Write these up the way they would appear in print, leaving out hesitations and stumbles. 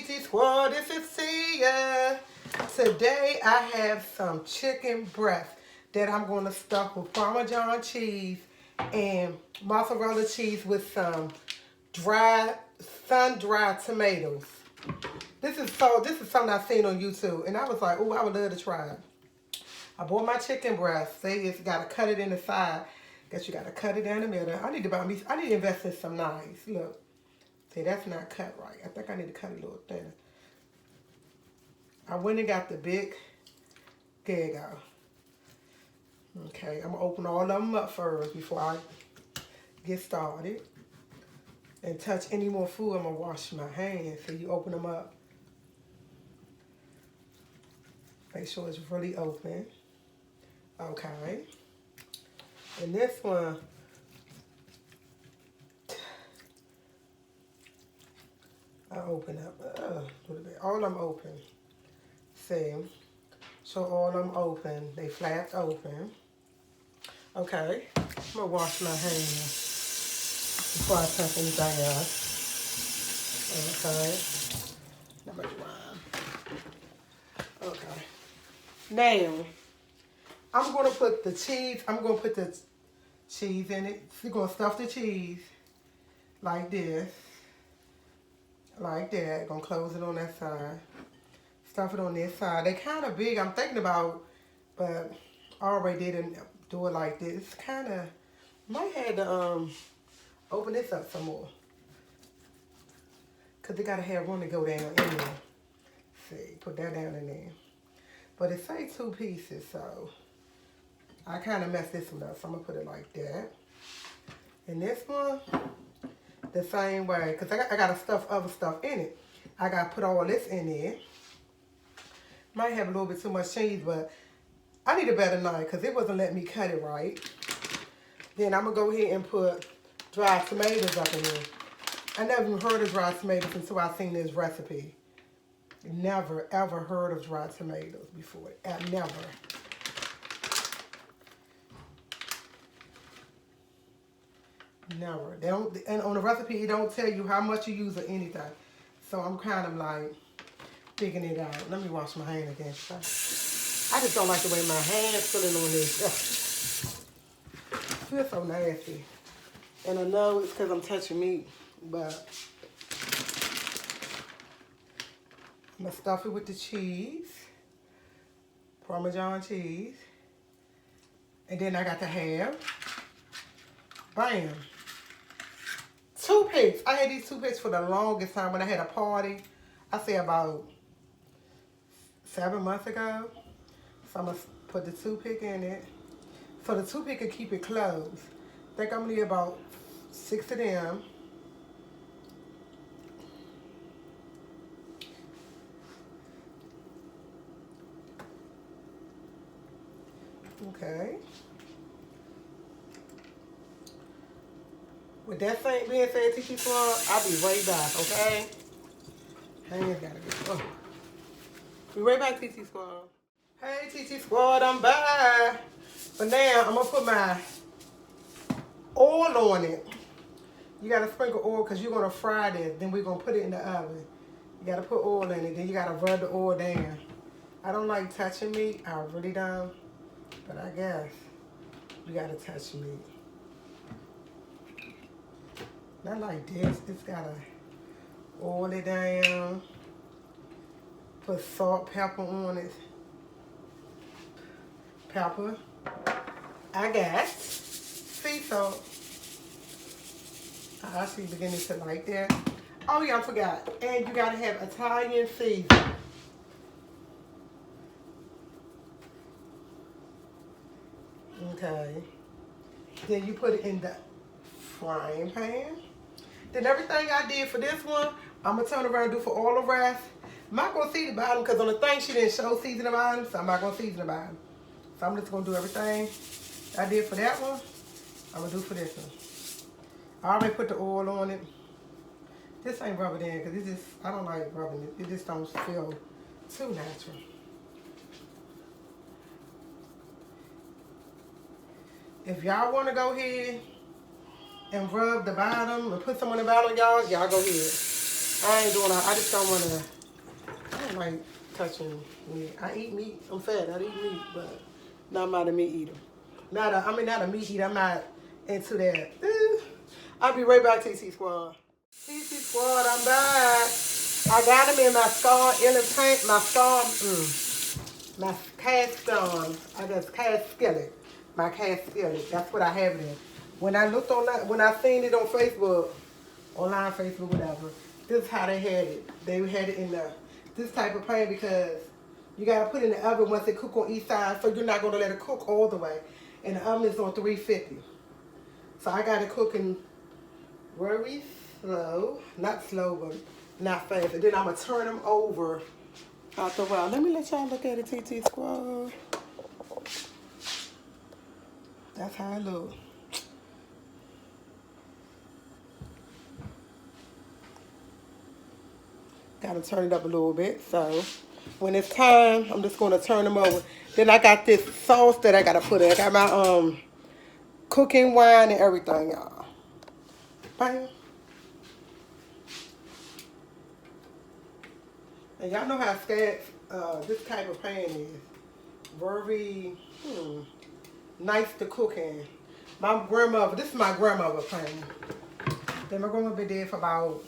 TT Squad, this is Tia. Today I have some chicken breast that I'm going to stuff with Parmesan cheese and mozzarella cheese with some sun-dried tomatoes. This is something I've seen on YouTube, and I was like, oh, I would love to try it. I bought my chicken breast. They just gotta cut it in the side. Guess you gotta cut it down the middle. I need to invest in some knives. Look. See, that's not cut right. I think I need to cut it a little thinner. I went and got the big, there you go. Okay, I'm gonna open all of them up first before I get started. And touch any more food, I'm gonna wash my hands. So you open them up. Make sure it's really open. Okay. And this one, I open up a little bit. All of them open. See? So all of them open. They flaps open. Okay. I'm going to wash my hands before I touch anything else. Okay. Not much wine. Okay. Now, I'm going to put the cheese. I'm going to put the cheese in it. You're going to stuff the cheese like this. Like that. Gonna close it on that side. Stuff it on this side. They're kind of big. I'm thinking about, but I already didn't do it like this. It's kind of, might have to open this up some more. Because they got to have room to go down in there. See, put that down in there. But it say 2 pieces, so I kind of messed this one up. So I'm going to put it like that. And this one, the same way, because I got to stuff other stuff in it. I got to put all this in there. Might have a little bit too much cheese, but I need a better knife because it wasn't letting me cut it right. Then I'm going to go ahead and put dried tomatoes up in there. I never even heard of dried tomatoes until I seen this recipe. Never, ever heard of dried tomatoes before. Never. Never. They don't, and on the recipe, it don't tell you how much you use or anything. So I'm kind of like figuring it out. Let me wash my hand again. I just don't like the way my hand's feeling on this. It feels so nasty. And I know it's because I'm touching meat, but I'm going to stuff it with the cheese. Parmesan cheese. And then I got the ham. Bam. Toothpicks. I had these toothpicks for the longest time when I had a party. I say about 7 months ago. So I'm going to put the toothpick in it. So the toothpick can keep it closed. I think I'm going to need about 6 of them. Okay. With that thing being said, TT Squad, I'll be right back, okay? Hands gotta get, oh. Be right back, TT Squad. Hey, TT Squad, I'm back. But now, I'm gonna put my oil on it. You gotta sprinkle oil because you're gonna fry this. Then we're gonna put it in the oven. You gotta put oil in it. Then you gotta rub the oil down. I don't like touching meat. I really don't. But I guess you gotta touch meat. Not like this. Just gotta oil it down. Put salt, pepper on it. Pepper. I got sea salt. I actually beginning to like that. Oh yeah, I forgot. And you gotta have Italian seasoning. Okay. Then you put it in the frying pan. Then everything I did for this one, I'm going to turn around and do for all the rest. I'm not going to see the bottom because on the thing she didn't show season the bottom, so I'm not going to season the bottom. So I'm just going to do everything I did for that one, I'm going to do for this one. I already put the oil on it. This ain't rubbing in because it just, I don't like rubbing it. It just don't feel too natural. If y'all want to go ahead and rub the bottom and put some on the bottom, y'all go ahead. I ain't doing that. I just don't want to don't like touching meat. I eat meat. I'm fat. I eat meat, but not I'm not a meat eater. Not a meat eater. I'm not into that. I'll be right back, TT Squad. TT Squad, I'm back. I got them in my scar paint, my cast I guess cast skillet. My cast skillet. That's what I have it in. When I looked online, when I seen it on Facebook, online Facebook, whatever, this is how they had it. They had it in this type of pan because you gotta put it in the oven once it cook on each side, so you're not gonna let it cook all the way. And the oven is on 350. So I got it cooking very slow, not slow, but not fast. And then I'm gonna turn them over after a while. Let me let y'all look at it, TT Squad. That's how it looks. Gotta turn it up a little bit. So when it's time, I'm just gonna turn them over. Then I got this sauce that I gotta put in. I got my cooking wine and everything, y'all. Bam. And y'all know how scared this type of pan is. Very nice to cook in. My grandmother, this is my grandmother's pan. Then my grandmother been dead for about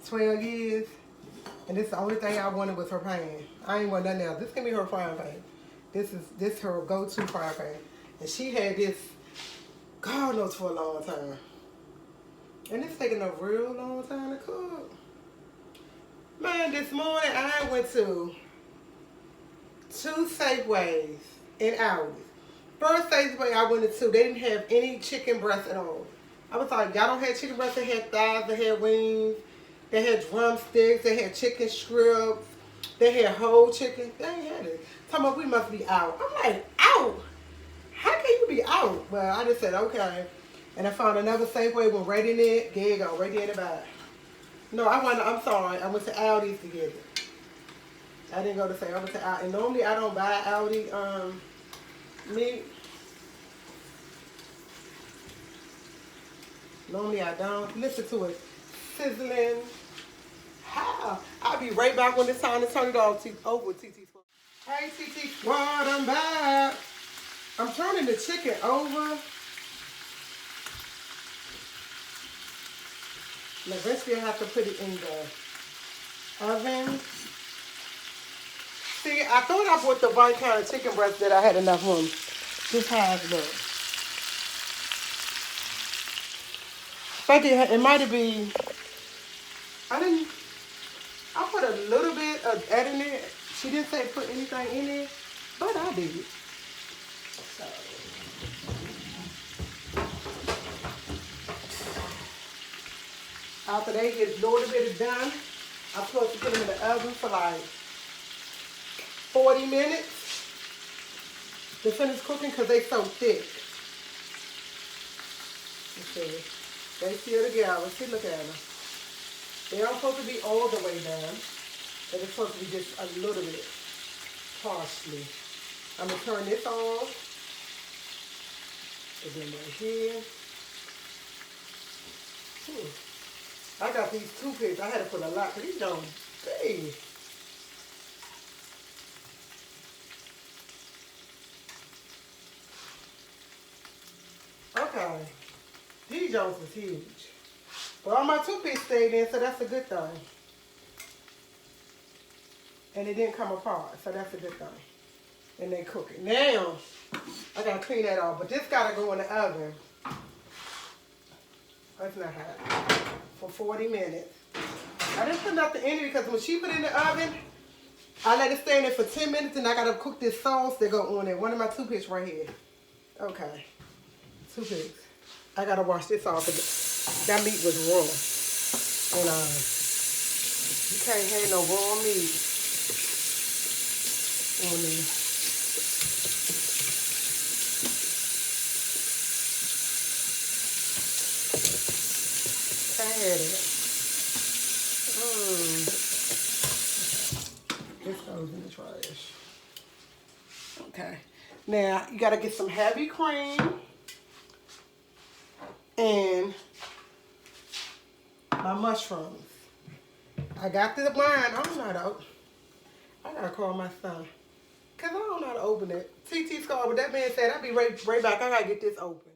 12 years. And this is the only thing I wanted was her pan. I ain't want nothing else. This can be her frying pan. This her go-to frying pan. And she had this, God knows, for a long time. And it's taking a real long time to cook. Man, this morning I went to 2 Safeways in Audi. First Safeway I went to, they didn't have any chicken breast at all. I was like, y'all don't have chicken breast? They had thighs, they had wings, they had drumsticks, they had chicken strips, they had whole chicken. They ain't had it. Talking about we must be out. I'm like, out? How can you be out? Well, I just said, okay. And I found another Safeway, went right in it. There you go, right there in the back. No, I'm sorry. I went to Aldi's to get it. I didn't go to Safeway. I went to Aldi. And normally I don't buy Aldi meat. Normally I don't. Listen to it. Sizzling. How? I'll be right back when it's time to turn it off over, TT Squad. Hey, TT Squad, I'm back. I'm turning the chicken over. And eventually I have to put it in the oven. See, I thought I bought the right kind of chicken breast that I had enough room. This has look. I think it might have been, I put a little bit of that in it. She didn't say put anything in it, but I did. So. After they get a little bit done, I'm supposed to put them in the oven for like 40 minutes to finish cooking because they so thick. Let's see. They still together. Let's see, look at them. They aren't supposed to be all the way done. They're supposed to be just a little bit partially. I'm going to turn this off. And then right here. I got these toothpicks. I had to put a lot because these don't big. Okay. These Jones is huge. But all my toothpicks stayed in, so that's a good thing. And it didn't come apart, so that's a good thing. And they cook it. Now, I gotta clean that off, but this gotta go in the oven. That's not hot. For 40 minutes. I didn't put nothing in it because when she put it in the oven, I let it stay in there for 10 minutes and I gotta cook this sauce that go on there. One of my toothpicks right here. Okay. Toothpicks. I gotta wash this off. That meat was raw. And you can't have no raw meat on there. Can't have it. This goes in the trash. Okay. Now, you gotta get some heavy cream. And my mushrooms. I got the wine. I don't know though. I gotta call my son. Cause I don't know how to open it. TT Squad, with that being said, I'll be right back. I gotta get this open.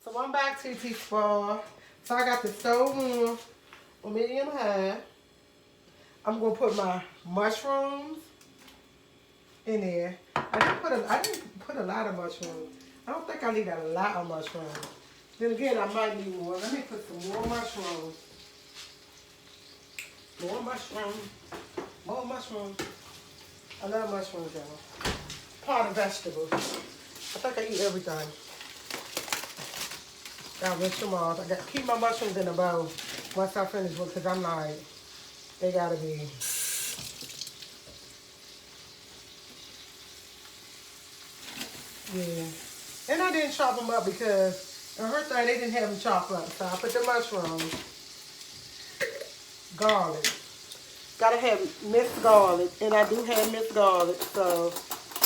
So I'm back, TT Squad. So I got the stove on medium high. I'm gonna put my mushrooms in there. I didn't put a lot of mushrooms. I don't think I need a lot of mushrooms. Then again, I might need more. Let me put some more mushrooms. More mushrooms. More mushrooms. I love mushrooms, y'all. Part of vegetables. I think I eat everything. Gotta rinse them off. I got to keep my mushrooms in a bowl once I finish with, because I'm like, they gotta be. Yeah. And I didn't chop them up because on her thing, they didn't have them chopped up. So I put the mushrooms, garlic. Gotta have minced garlic. And I do have minced garlic. So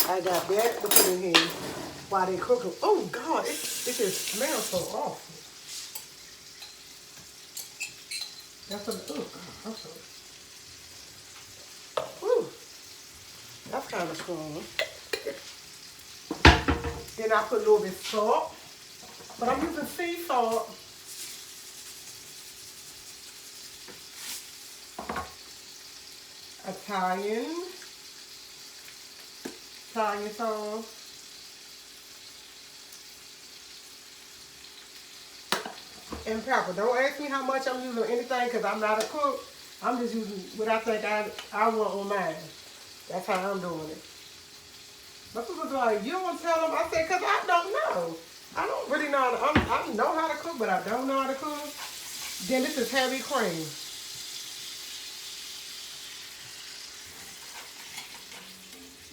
I got that to put in here while they cook them. Oh, God. It just smells so awful. That's a, oh, God. I'm sorry. Whew. That's kind of strong. Then I put a little bit of salt. But I'm using sea salt. Italian sauce. And pepper. Don't ask me how much I'm using or anything because I'm not a cook. I'm just using what I think I want on mine. That's how I'm doing it. My people's like, you don't tell them. I said, because I don't know. I don't really know how to, I know how to cook, but I don't know how to cook. Then this is heavy cream.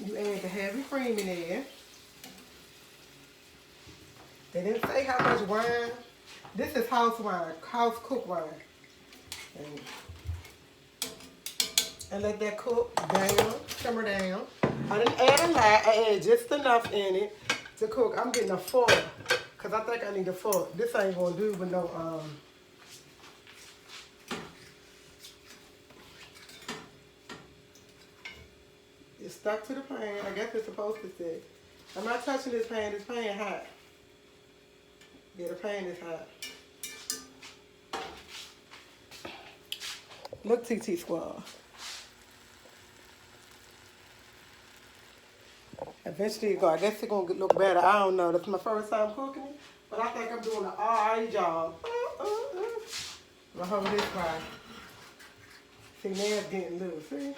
You add the heavy cream in there. They didn't say how much wine. This is house wine, house cooked wine. And let that cook down, simmer down. I didn't add a lot. I added just enough in it to cook. I'm getting a fork because I think I need a fork. This ain't gonna do with no It's stuck to the pan. I guess it's supposed to stay. I'm not touching this pan. This pan hot. Yeah, the pan is hot. Look, TT Squad. Eventually, I guess it's gonna look better. I don't know. That's my first time cooking it, but I think I'm doing an alright job. I'm gonna hold this by. See, now it's getting loose. See?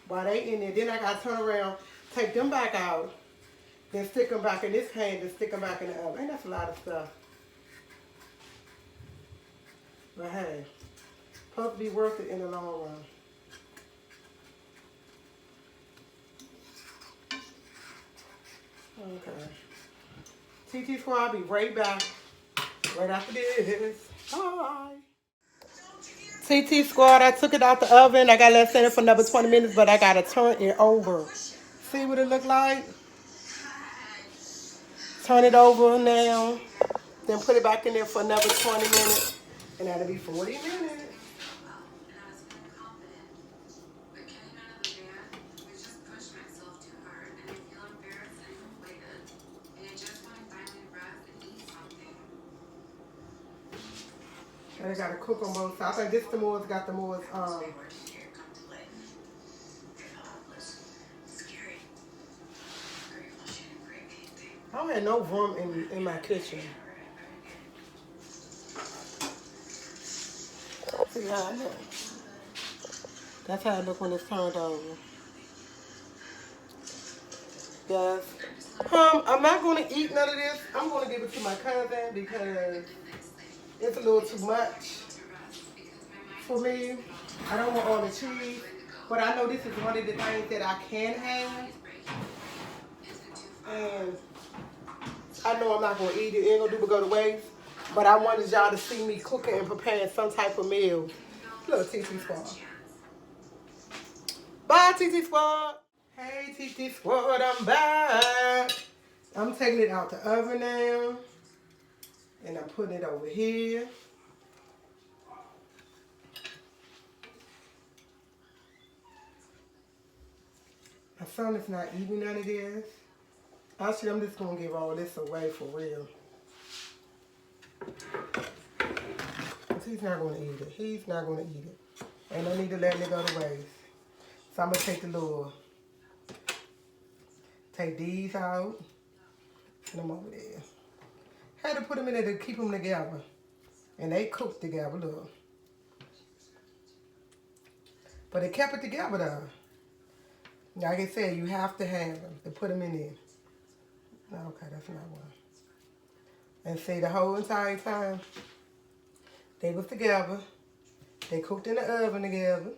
While they in there, then I gotta turn around, take them back out, then stick them back in this pan, then stick them back in the oven. Ain't that's a lot of stuff. But hey, supposed to be worth it in the long run. Okay. TT Squad, I'll be right back. Right after this. Bye. TT Squad, I took it out the oven. I got left in it for another 20 minutes, but I gotta turn it over. See what it look like? Turn it over now. Then put it back in there for another 20 minutes. And that'll be 40 minutes. And I gotta cook on both sides. I think this the most got the most I don't have no room in my kitchen. See how I look? That's how it look when it's turned over. Yes. I'm not gonna eat none of this. I'm gonna give it to my cousin because it's a little too much for me. I don't want all the cheese, but I know this is one of the things that I can have. And I know I'm not going to eat it. It ain't going to do but go to waste. But I wanted y'all to see me cooking and preparing some type of meal. Look, TT Squad. Bye, TT Squad. Hey, TT Squad, I'm back. I'm taking it out the oven now. And I'm putting it over here. My son is not eating none of this. Actually, I'm just going to give all this away for real. Because he's not going to eat it. He's not going to eat it. Ain't no need to let it go to waste. So I'm going to take the little, take these out. Put them over there. Had to put them in there to keep them together. And they cooked together, look. But they kept it together though. Like I said, you have to have them to put them in there. Okay, that's not one. And see, the whole entire time, they was together. They cooked in the oven together.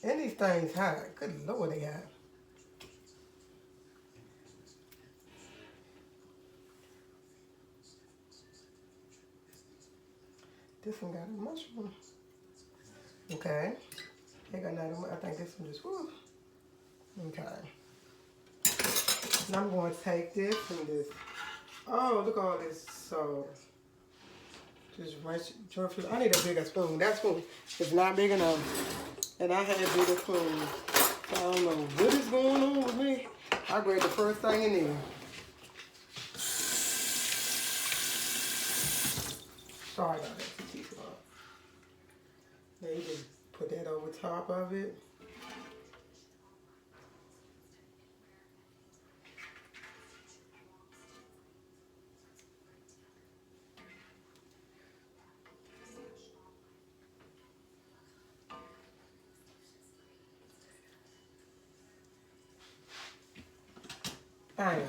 And these things hot. Good Lord, they hot. This one got a mushroom. Okay. They got another one. I think this one just, woo. Okay. Now I'm going to take this and this. Oh, look at all this salt. Just right. I need a bigger spoon. That spoon is not big enough. And I had bigger spoons. I don't know what is going on with me. I grabbed the first thing in there. Sorry about that. Now you just put that over top of it. Bam.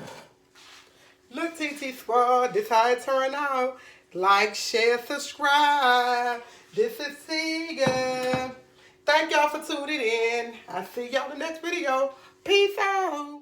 Look, TT Squad, this how it turned out. Like, share, subscribe. This is Seager. Thank y'all for tuning in. I'll see y'all in the next video. Peace out.